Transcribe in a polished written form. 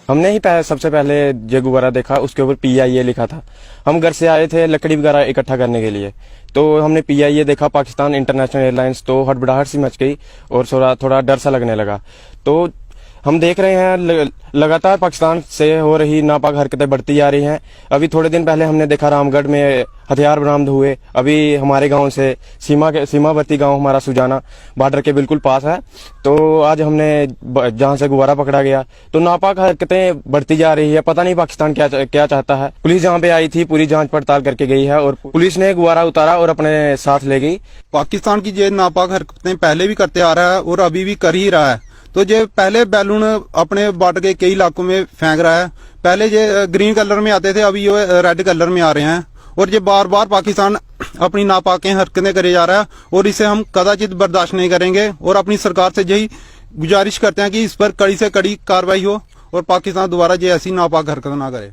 हमने ही सबसे पहले ये गुब्बारा देखा, उसके ऊपर PIA लिखा था। हम घर से आए थे लकड़ी वगैरह इकट्ठा करने के लिए, तो हमने PIA देखा, पाकिस्तान इंटरनेशनल एयरलाइंस, तो हड़बड़ाहट सी मच गई और थोड़ा डर सा लगने लगा। तो हम देख रहे हैं लगातार पाकिस्तान से हो रही नापाक हरकतें बढ़ती जा रही हैं। अभी थोड़े दिन पहले हमने देखा रामगढ़ में हथियार बरामद हुए। अभी हमारे गांव से सीमावर्ती गांव हमारा सुजाना बॉर्डर के बिल्कुल पास है, तो आज हमने जहां से गुब्बारा पकड़ा गया। तो नापाक हरकतें बढ़ती जा रही है, पता नहीं पाकिस्तान क्या चाहता है। पुलिस जहां पे आई थी पूरी जांच पड़ताल करके गई है और पुलिस ने गुब्बारा उतारा और अपने साथ ले गई। पाकिस्तान की ये नापाक हरकतें पहले भी करते आ रहा है और अभी भी कर ही रहा है। तो ये पहले बैलून अपने बॉर्डर के कई इलाकों में फेंक रहा है। पहले ये ग्रीन कलर में आते थे, अभी ये रेड कलर में आ रहे हैं और ये बार बार पाकिस्तान अपनी नापाक हरकतें करे जा रहा है और इसे हम कदाचित बर्दाश्त नहीं करेंगे और अपनी सरकार से यही गुजारिश करते हैं कि इस पर कड़ी से कड़ी कार्रवाई हो और पाकिस्तान दोबारा ये ऐसी नापाक हरकत ना करे।